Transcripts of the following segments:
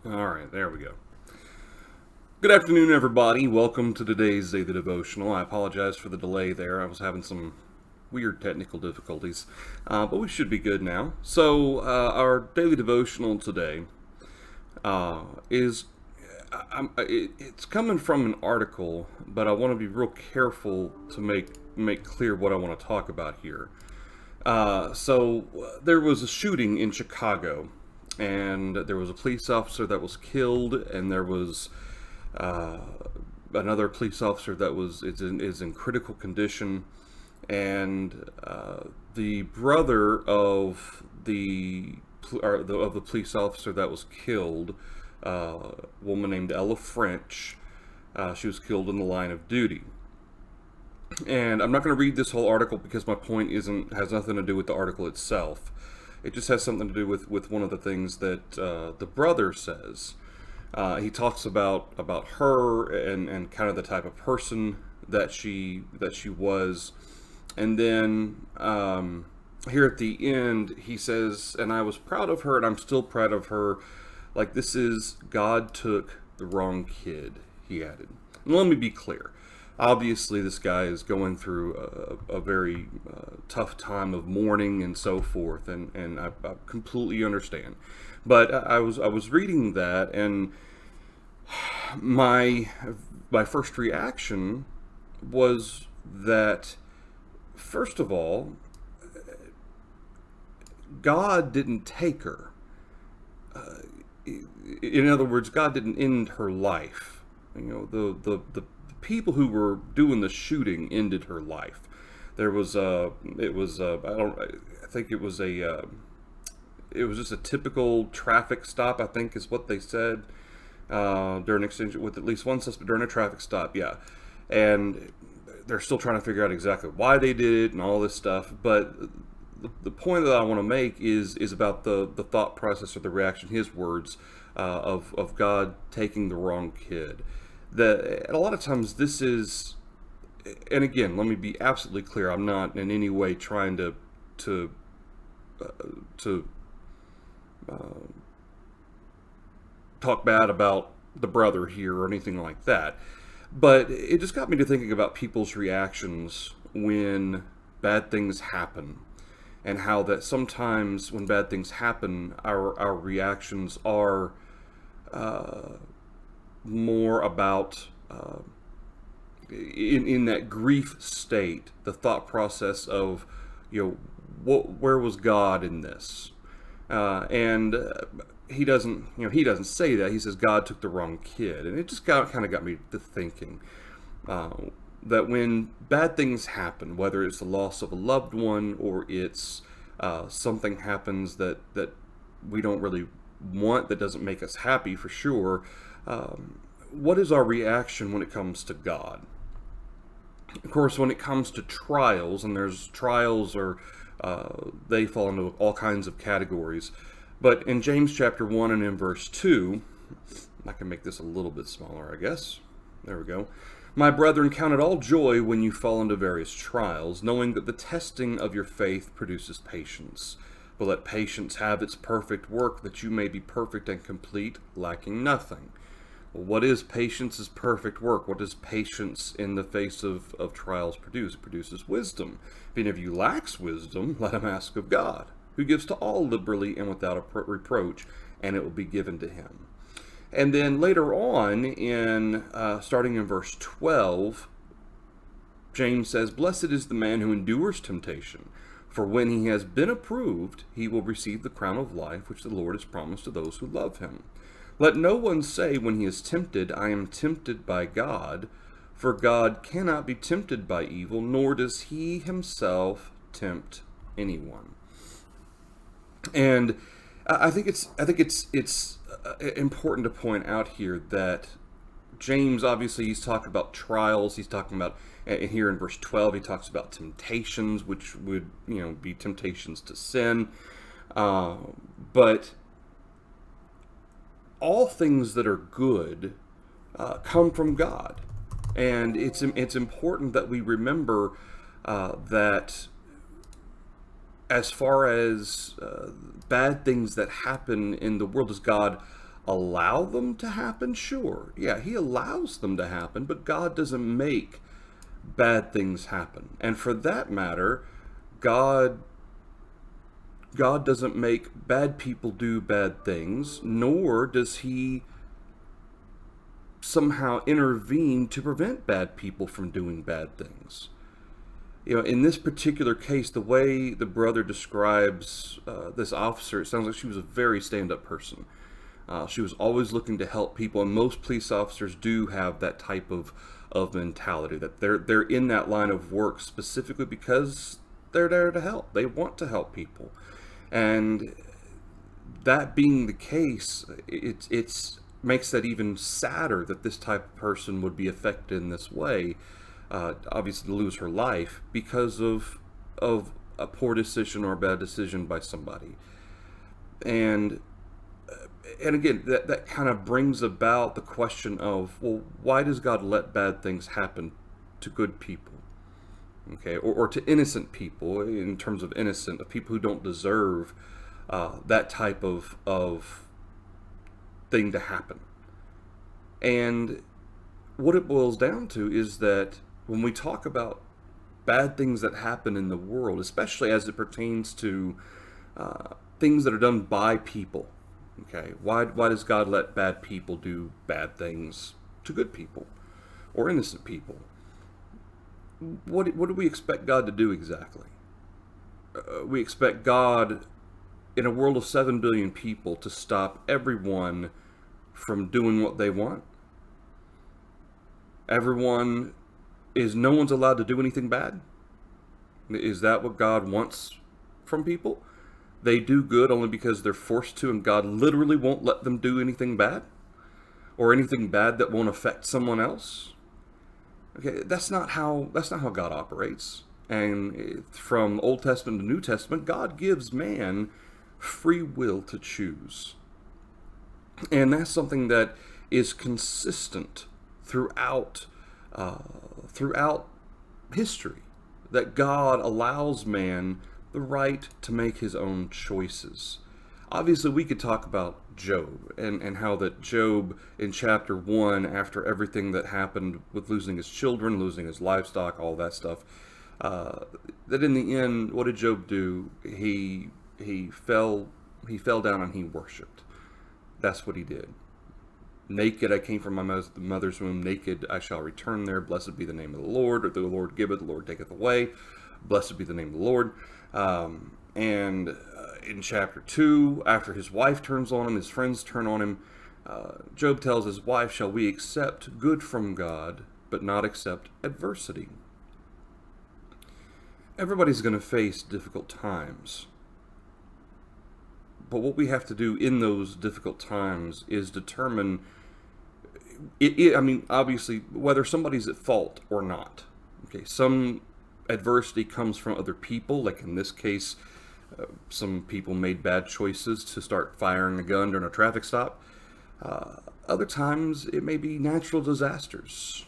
All right, there we go. Good afternoon, everybody. Welcome to today's Daily Devotional. I apologize for the delay there. I was having some weird technical difficulties, but we should be good now. So, our Daily Devotional today is it's coming from an article, but I want to be real careful to make clear what I want to talk about here. There was a shooting in Chicago, and there was a police officer that was killed, and there was another police officer that is in critical condition, and the brother of the police officer that was killed, a woman named Ella French, she was killed in the line of duty. And I'm not going to read this whole article because my point has nothing to do with the article itself. It just has something to do with one of the things that the brother says. He talks about her and kind of the type of person that she was, and then here at the end he says, "And I was proud of her, and I'm still proud of her. Like, this is God took the wrong kid," he added. And let me be clear. Obviously, this guy is going through a very tough time of mourning and so forth, and I completely understand. But I was reading that, and my first reaction was that, first of all, God didn't take her. In other words, God didn't end her life. You know, the people who were doing the shooting ended her life. There was I think it was just a typical traffic stop, I think is what they said, during extension with at least one suspect during a traffic stop. Yeah. And they're still trying to figure out exactly why they did it and all this stuff. But the point that I want to make is about the thought process or the reaction, his words, of God taking the wrong kid. That a lot of times this is, and again, let me be absolutely clear, I'm not in any way trying to talk bad about the brother here or anything like that, but it just got me to thinking about people's reactions when bad things happen, and how that sometimes when bad things happen, our reactions are more about in that grief state, the thought process of, where was God in this? And he doesn't say that. He says God took the wrong kid, and it just kind of got me to thinking that when bad things happen, whether it's the loss of a loved one or it's something happens that we don't really want, that doesn't make us happy for sure. What is our reaction when it comes to God? Of course, when it comes to trials, and there's trials, or they fall into all kinds of categories. But in James chapter 1 and in verse 2, I can make this a little bit smaller, I guess. There we go. "My brethren, count it all joy when you fall into various trials, knowing that the testing of your faith produces patience. But let patience have its perfect work, that you may be perfect and complete, lacking nothing." Well, what is patience's perfect work? What does patience in the face of trials produce? It produces wisdom. If any of you lacks wisdom, let him ask of God, who gives to all liberally and without a reproach, and it will be given to him. And then later on, starting in verse 12, James says, "Blessed is the man who endures temptation, for when he has been approved, he will receive the crown of life which the Lord has promised to those who love him. Let no one say when he is tempted, I am tempted by God, for God cannot be tempted by evil, nor does he himself tempt anyone." And I think it's important to point out here that James, obviously, he's talking about trials. He's talking about, and here in verse 12, he talks about temptations, which would be temptations to sin. But all things that are good come from God, and it's important that we remember that as far as bad things that happen in the world, as God allow them to happen? Sure. Yeah, he allows them to happen, but God doesn't make bad things happen. And for that matter, God doesn't make bad people do bad things, nor does he somehow intervene to prevent bad people from doing bad things. In this particular case, the way the brother describes this officer, it sounds like she was a very stand-up person. She was always looking to help people, and most police officers do have that type of mentality, that they're in that line of work specifically because they're there to help. They want to help people. And that being the case, it's makes that even sadder that this type of person would be affected in this way, obviously to lose her life because of a poor decision or a bad decision by somebody. And again, that kind of brings about the question of, well, why does God let bad things happen to good people? Okay, or to innocent people, in terms of innocent, of people who don't deserve that type of thing to happen. And what it boils down to is that when we talk about bad things that happen in the world, especially as it pertains to things that are done by people, okay, why does God let bad people do bad things to good people or innocent people? What do we expect God to do exactly? We expect God, in a world of 7 billion people, to stop everyone from doing what they want. No one's allowed to do anything bad. Is that what God wants from people? They do good only because they're forced to, and God literally won't let them do anything bad, or anything bad that won't affect someone else. Okay, that's not how God operates. And from Old Testament to New Testament, God gives man free will to choose. And that's something that is consistent throughout history, that God allows man the right to make his own choices. Obviously, we could talk about Job and how that Job in chapter 1, after everything that happened with losing his children, losing his livestock, all that stuff, that in the end, what did Job do? He fell down and he worshipped. That's what he did. Naked I came from my mother's womb, naked I shall return there. Blessed be the name of the Lord. Or the Lord giveth, the Lord taketh away. Blessed be the name of the Lord. And in chapter 2, after his wife turns on him, his friends turn on him, Job tells his wife, shall we accept good from God, but not accept adversity? Everybody's going to face difficult times. But what we have to do in those difficult times is determine, obviously, whether somebody's at fault or not. Okay, some adversity comes from other people, like in this case, some people made bad choices to start firing a gun during a traffic stop. Other times, it may be natural disasters,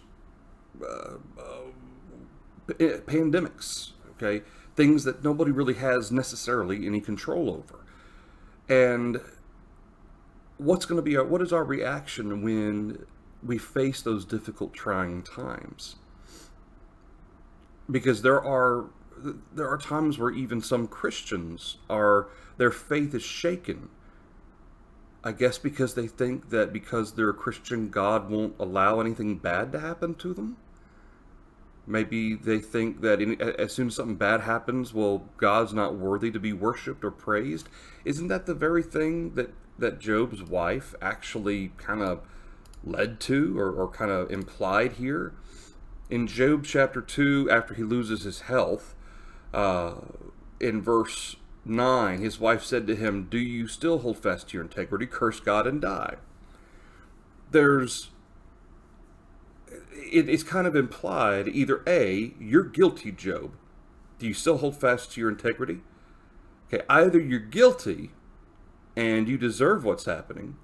pandemics, okay? Things that nobody really has necessarily any control over. And what is our reaction when we face those difficult, trying times? Because there are times where even some Christians their faith is shaken. I guess because they think that because they're a Christian, God won't allow anything bad to happen to them. Maybe they think that as soon as something bad happens, well, God's not worthy to be worshipped or praised. Isn't that the very thing that Job's wife actually kind of led to or kind of implied here? In Job chapter 2, after he loses his health, in verse 9, his wife said to him, do you still hold fast to your integrity? Curse God and die. It's kind of implied, either A, you're guilty, Job. Do you still hold fast to your integrity? Okay, either you're guilty and you deserve what's happening,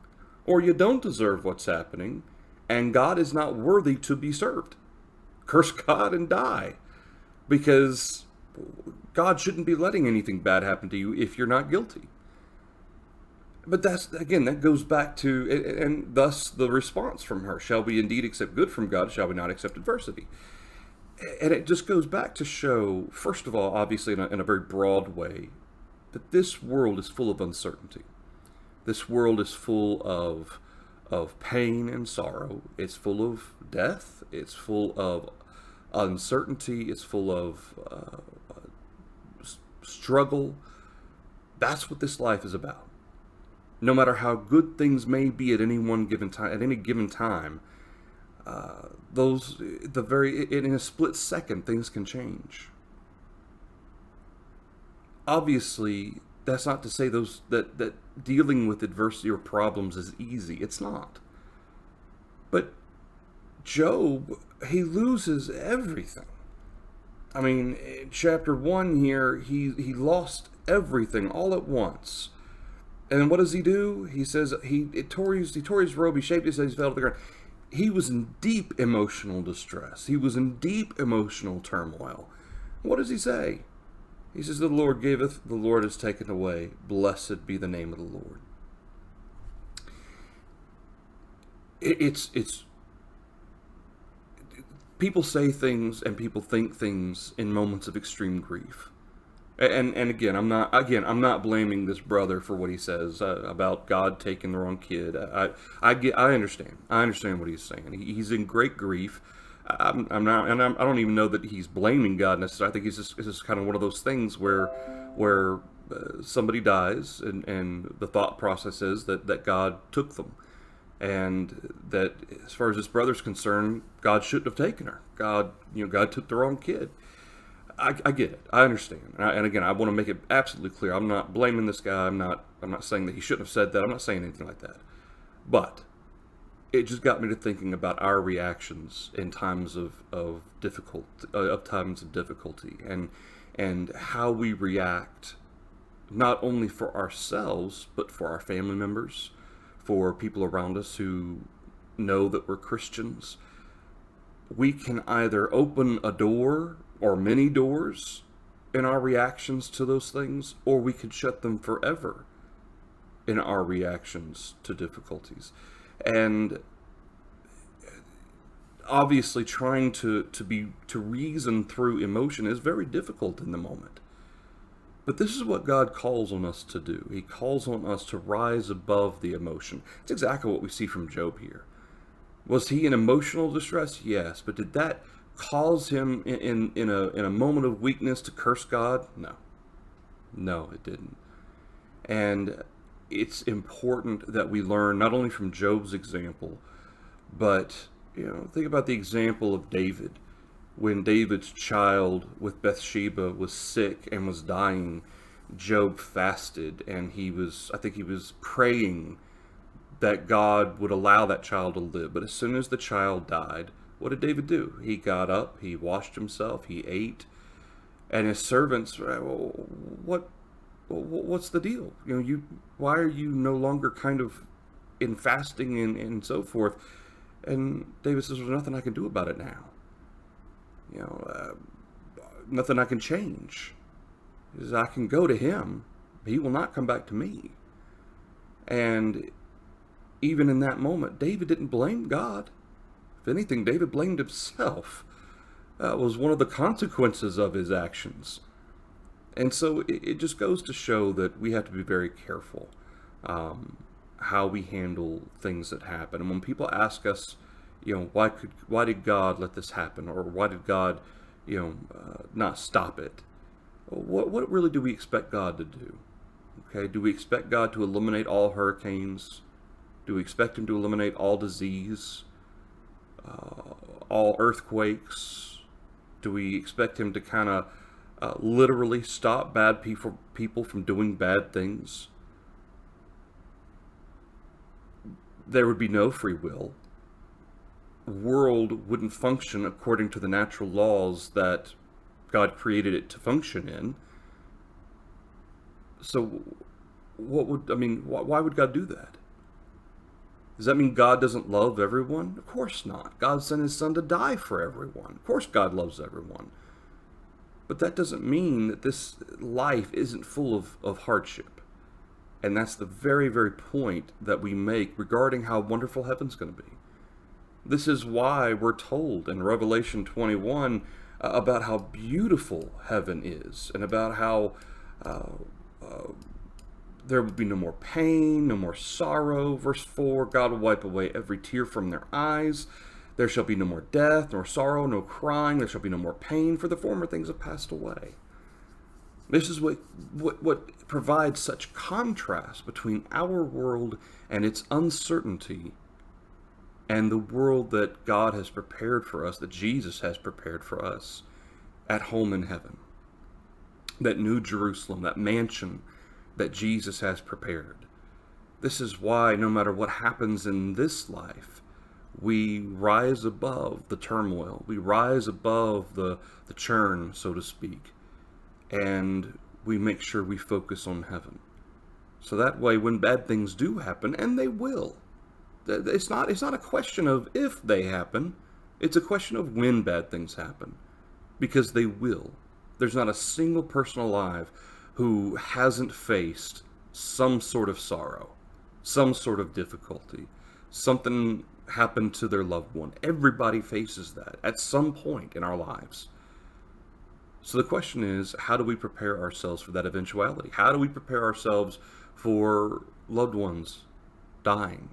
or you don't deserve what's happening, and God is not worthy to be served. Curse God and die. Because God shouldn't be letting anything bad happen to you if you're not guilty. But that's, again, that goes back to, and thus the response from her: shall we indeed accept good from God? Shall we not accept adversity? And it just goes back to show, first of all, obviously in a very broad way, that this world is full of uncertainty. This world is full of pain and sorrow. It's full of death. It's full of uncertainty. It's full of struggle. That's what this life is about. No matter how good things may be at any given time, in a split second, things can change. Obviously, that's not to say that dealing with adversity or problems is easy. It's not. But Job, he loses everything. I mean, in chapter 1 here, he lost everything all at once. And what does he do? He says he tore his robe, he shaved his head, he fell to the ground. He was in deep emotional distress. He was in deep emotional turmoil. What does he say? He says, the Lord giveth, the Lord is taken away. Blessed be the name of the Lord. It's people say things and people think things in moments of extreme grief. And again, I'm not blaming this brother for what he says about God taking the wrong kid. I understand. I understand what he's saying. He's in great grief. I'm not, and I don't even know that he's blaming God necessarily. I think it's just kind of one of those things where somebody dies, and the thought process is that God took them, and that as far as this brother's concerned, God shouldn't have taken her. God took the wrong kid. I get it. I understand. And again, I want to make it absolutely clear. I'm not blaming this guy. I'm not saying that he shouldn't have said that. I'm not saying anything like that. But it just got me to thinking about our reactions in times of difficulty, and how we react, not only for ourselves, but for our family members, for people around us who know that we're Christians. We can either open a door or many doors in our reactions to those things, or we could shut them forever in our reactions to difficulties. And obviously trying to reason through emotion is very difficult in the moment. But this is what God calls on us to do. He calls on us to rise above the emotion. It's exactly what we see from Job here. Was he in emotional distress? Yes. But did that cause him in a moment of weakness to curse God? No, it didn't. And it's important that we learn not only from Job's example, but think about the example of David. When David's child with Bathsheba was sick and was dying, Job fasted, and I think he was praying that God would allow that child to live. But as soon as the child died, what did David do? He got up, he washed himself, he ate, and his servants, what's the deal? Why are you no longer kind of in fasting and so forth? And David says, there's nothing I can do about it now. Nothing I can change. He says, I can go to him, but he will not come back to me. And even in that moment, David didn't blame God. If anything, David blamed himself. That was one of the consequences of his actions. And so it just goes to show that we have to be very careful how we handle things that happen. And when people ask us, why did God let this happen, or why did God, not stop it? What really do we expect God to do? Okay, do we expect God to eliminate all hurricanes? Do we expect him to eliminate all disease, all earthquakes? Do we expect him to kind of literally stop bad people from doing bad things? There would be no free will. The world wouldn't function according to the natural laws that God created it to function in. So why would God do that? Does that mean God doesn't love everyone? Of course not. God sent his son to die for everyone. Of course God loves everyone. But that doesn't mean that this life isn't full of hardship. And that's the very, very point that we make regarding how wonderful heaven's going to be. This is why we're told in Revelation 21 about how beautiful heaven is, and about how there will be no more pain, no more sorrow. Verse 4, God will wipe away every tear from their eyes. There shall be no more death, nor sorrow, no crying. There shall be no more pain, for the former things have passed away. This is what provides such contrast between our world and its uncertainty and the world that God has prepared for us, that Jesus has prepared for us at home in heaven. That new Jerusalem, that mansion that Jesus has prepared. This is why no matter what happens in this life, we rise above the turmoil. We rise above the churn, so to speak. And we make sure we focus on heaven. So that way, when bad things do happen, and they will, it's not a question of if they happen, it's a question of when bad things happen. Because they will. There's not a single person alive who hasn't faced some sort of sorrow, some sort of difficulty, something happened to their loved one. Everybody faces that at some point in our lives. So the question is, how do we prepare ourselves for that eventuality? How do we prepare ourselves for loved ones dying,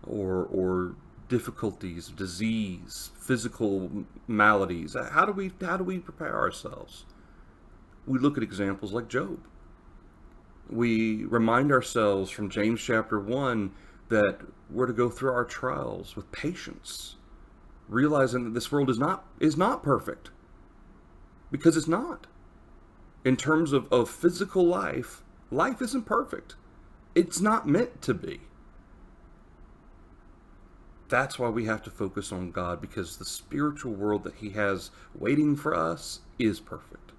or difficulties, disease, physical maladies? How do we prepare ourselves? We look at examples like Job. We remind ourselves from James chapter 1 that we're to go through our trials with patience, realizing that this world is not perfect. Because it's not. In terms of physical life, life isn't perfect. It's not meant to be. That's why we have to focus on God, because the spiritual world that He has waiting for us is perfect.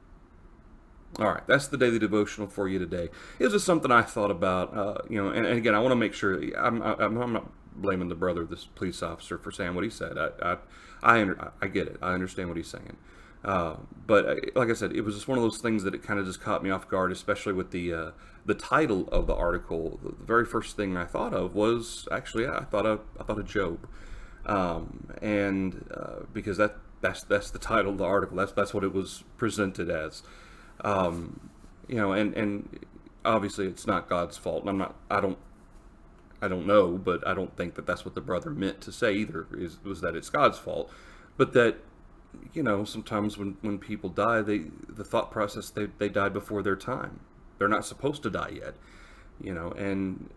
All right, that's the daily devotional for you today. It was just something I thought about, and again, I want to make sure, I'm not blaming the brother, this police officer, for saying what he said. I get it. I understand what he's saying. But like I said, it was just one of those things that it kind of just caught me off guard, especially with the title of the article. The very first thing I thought of was actually, I thought of Job, because that's the title of the article. That's what it was presented as, and obviously it's not God's fault. And I don't know, but I don't think that that's what the brother meant to say either. Was that it's God's fault, but that. Sometimes when people die, the thought process, they died before their time. They're not supposed to die yet, and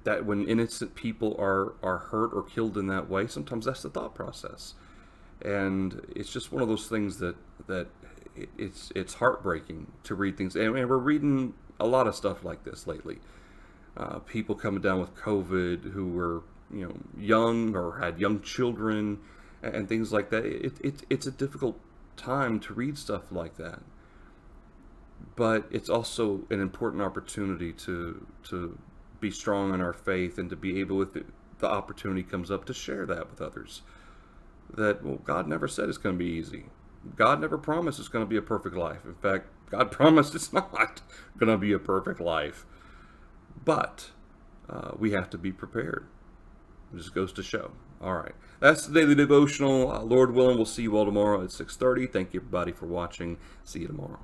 that when innocent people are hurt or killed in that way, sometimes that's the thought process. And it's just one of those things that it's heartbreaking to read things. And we're reading a lot of stuff like this lately. People coming down with COVID who were, young or had young children, and things like that. It's a difficult time to read stuff like that, but it's also an important opportunity to be strong in our faith, and to be able, if the opportunity comes up, to share that with others. That, well, God never said it's going to be easy. God never promised it's going to be a perfect life. In fact, God promised it's not going to be a perfect life. But we have to be prepared. It just goes to show. All right. That's the daily devotional. Lord willing, we'll see you all tomorrow at 6:30. Thank you, everybody, for watching. See you tomorrow.